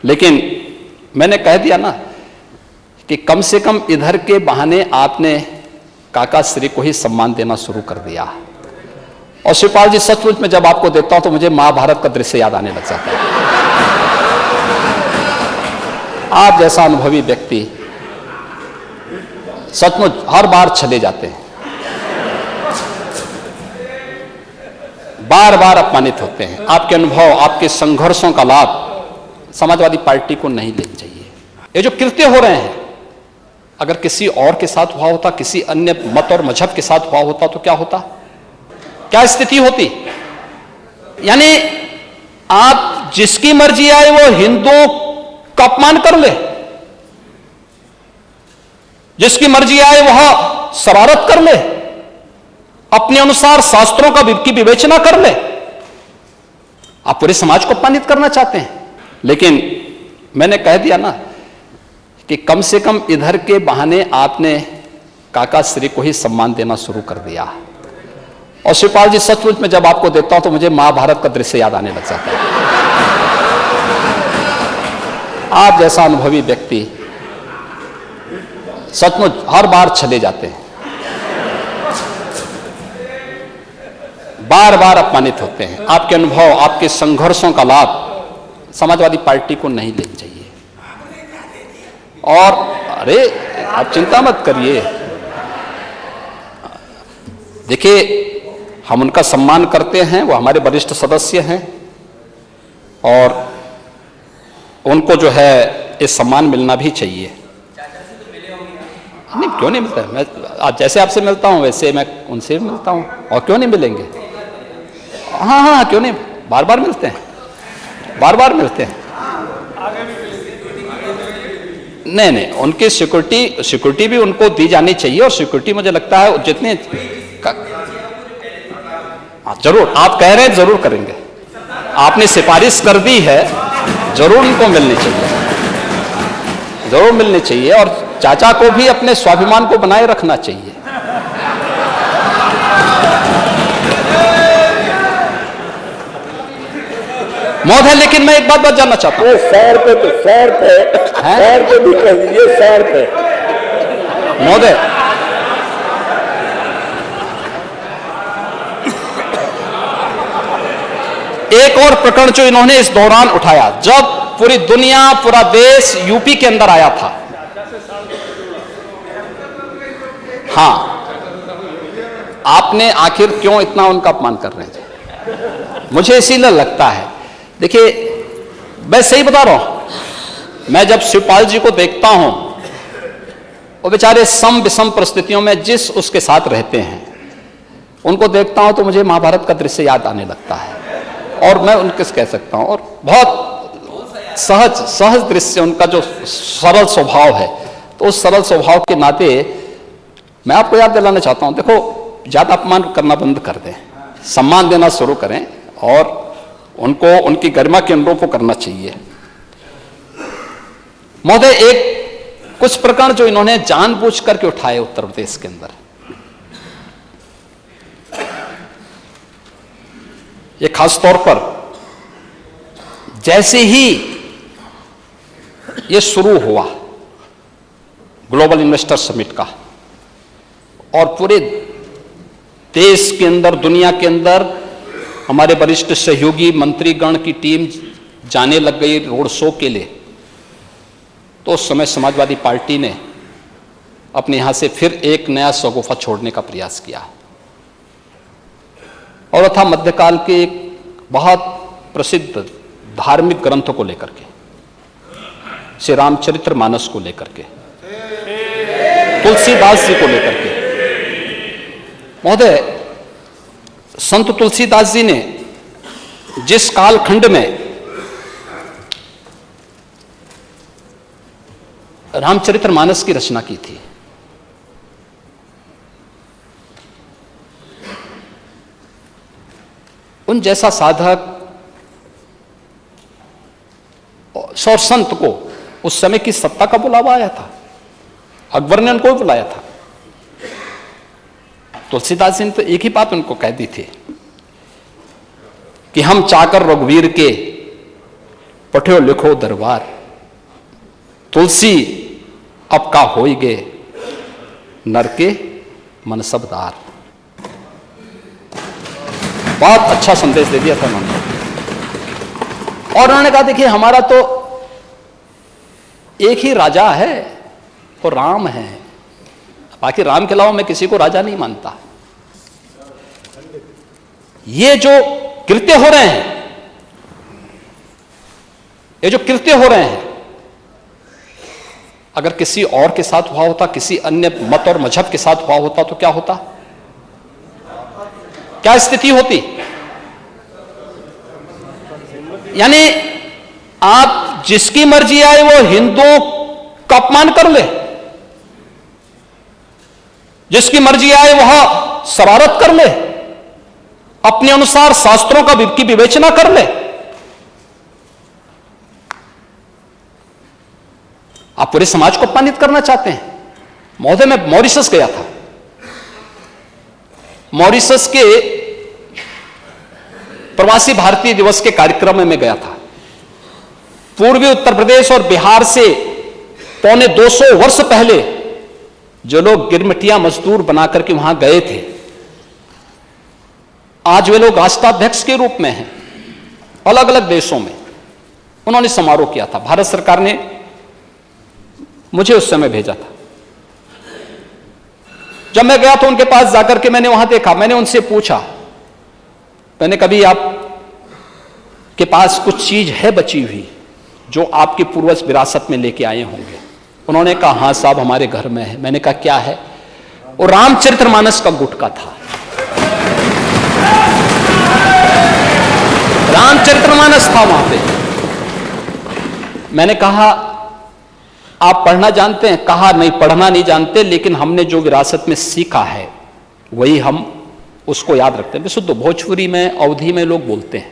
लेकिन मैंने कह दिया ना कि कम से कम इधर के बहाने आपने काका श्री को ही सम्मान देना शुरू कर दिया। और शिवपाल जी, सचमुच में जब आपको देखता हूं तो मुझे महाभारत का दृश्य याद आने लग जाता है। आप जैसा अनुभवी व्यक्ति सचमुच हर बार चले जाते हैं, बार बार अपमानित होते हैं। आपके अनुभव, आपके संघर्षों का लाभ समाजवादी पार्टी को नहीं लेना चाहिए। ये जो कृत्य हो रहे हैं, अगर किसी और के साथ हुआ होता, किसी अन्य मत और मजहब के साथ हुआ होता तो क्या होता, क्या स्थिति होती? यानी आप जिसकी मर्जी आए वो हिंदुओं का अपमान कर ले, जिसकी मर्जी आए वह शरारत कर ले, अपने अनुसार शास्त्रों की विवेचना कर ले। आप पूरे समाज को अपमानित करना चाहते हैं। लेकिन मैंने कह दिया ना कि कम से कम इधर के बहाने आपने काका श्री को ही सम्मान देना शुरू कर दिया। और शिवपाल जी, सचमुच में जब आपको देखता हूं तो मुझे महाभारत का दृश्य याद आने लग जाता है। आप जैसा अनुभवी व्यक्ति सचमुच हर बार चले जाते हैं, बार बार अपमानित होते हैं। आपके अनुभव, आपके संघर्षों का लाभ समाजवादी पार्टी को नहीं लेना चाहिए। और अरे आप चिंता मत करिए, देखिए हम उनका सम्मान करते हैं, वो हमारे वरिष्ठ सदस्य हैं और उनको जो है ये सम्मान मिलना भी चाहिए। नहीं, क्यों नहीं मिलता है? मैं जैसे आपसे मिलता हूं वैसे मैं उनसे भी मिलता हूं, और क्यों नहीं मिलेंगे? हाँ हाँ, क्यों नहीं, बार बार मिलते हैं, बार बार मिलते हैं। नहीं नहीं, उनकी सिक्योरिटी भी उनको दी जानी चाहिए। और सिक्योरिटी मुझे लगता है जितने जरूर आप कह रहे हैं, जरूर करेंगे। आपने सिफारिश कर दी है, जरूर उनको मिलनी चाहिए, जरूर मिलनी चाहिए। और चाचा को भी अपने स्वाभिमान को बनाए रखना चाहिए। महोदय, लेकिन मैं एक बात जानना चाहता हूँ। सैर पे भी कह दीजिए, सैर पे। महोदय, एक और प्रकरण जो इन्होंने इस दौरान उठाया, जब पूरी दुनिया, पूरा देश यूपी के अंदर आया था। हाँ, आपने आखिर क्यों इतना उनका अपमान कर रहे हैं? मुझे इसीलिए लगता है, देखिए मैं सही बता रहा हूं, मैं जब शिवपाल जी को देखता हूं, वो बेचारे सम विषम परिस्थितियों में जिस उसके साथ रहते हैं, उनको देखता हूं तो मुझे महाभारत का दृश्य याद आने लगता है। और मैं उनके कह सकता हूं, और बहुत सहज दृश्य, उनका जो सरल स्वभाव है, तो उस सरल स्वभाव के नाते मैं आपको याद दिलाना चाहता हूं, देखो ज्यादा अपमान करना बंद कर दें, सम्मान देना शुरू करें और उनको उनकी गरिमा के अनुरूप करना चाहिए। महोदय, एक कुछ प्रकरण जो इन्होंने जानबूझ करके उठाए उत्तर प्रदेश के अंदर, ये खास तौर पर जैसे ही ये शुरू हुआ ग्लोबल इन्वेस्टर समिट का, और पूरे देश के अंदर, दुनिया के अंदर हमारे वरिष्ठ सहयोगी मंत्रीगण की टीम जाने लग गई रोड शो के लिए, तो उस समय समाजवादी पार्टी ने अपने यहां से फिर एक नया शगुफा छोड़ने का प्रयास किया। और था मध्यकाल के एक बहुत प्रसिद्ध धार्मिक ग्रंथों को लेकर के, श्री रामचरितमानस को लेकर के, तुलसीदास जी को लेकर के। महोदय, संत तुलसीदास जी ने जिस कालखंड में रामचरितमानस की रचना की थी, उन जैसा साधक और संत को उस समय की सत्ता का बुलावा आया था। अकबर ने उनको बुलाया था। तुलसीदास जी ने तो एक ही बात उनको कह दी थी कि हम चाकर रघुवीर के पढ़ो लिखो दरबार, तुलसी अब का होई गे नर के मनसबदार। बहुत अच्छा संदेश दे दिया था उन्होंने। और उन्होंने कहा देखिए हमारा तो एक ही राजा है, वो राम है, बाकी राम के अलावा मैं किसी को राजा नहीं मानता। ये जो कृत्य हो रहे हैं, ये जो कृत्य हो रहे हैं, अगर किसी और के साथ हुआ होता, किसी अन्य मत और मजहब के साथ हुआ होता तो क्या होता, क्या स्थिति होती? यानी आप जिसकी मर्जी आए वो हिंदुओं का अपमान कर ले, जिसकी मर्जी आए वह शरारत कर ले, अपने अनुसार शास्त्रों की विवेचना कर ले। आप पूरे समाज को अपमानित करना चाहते हैं। महोदय, मैं मॉरिशस गया था। मॉरिशस के प्रवासी भारतीय दिवस के कार्यक्रम में मैं गया था। पूर्वी उत्तर प्रदेश और बिहार से पौने 200 वर्ष पहले जो लोग गिरमिटिया मजदूर बनाकर के वहां गए थे, आज वे लोग राष्ट्राध्यक्ष के रूप में हैं अलग अलग देशों में। उन्होंने समारोह किया था, भारत सरकार ने मुझे उस समय भेजा था। जब मैं गया तो उनके पास जाकर के मैंने वहां देखा, मैंने उनसे पूछा, मैंने कभी आप के पास कुछ चीज है बची हुई जो आपके पूर्वज विरासत में लेके आए होंगे? उन्होंने कहा हाँ साहब हमारे घर में है। मैंने कहा क्या है? वो रामचरितमानस का गुटका था। रामचरितमानस था वहां पे। मैंने कहा आप पढ़ना जानते हैं? कहा नहीं, पढ़ना नहीं जानते, लेकिन हमने जो विरासत में सीखा है वही हम उसको याद रखते हैं। विशुद्ध भोजपुरी में, अवधी में लोग बोलते हैं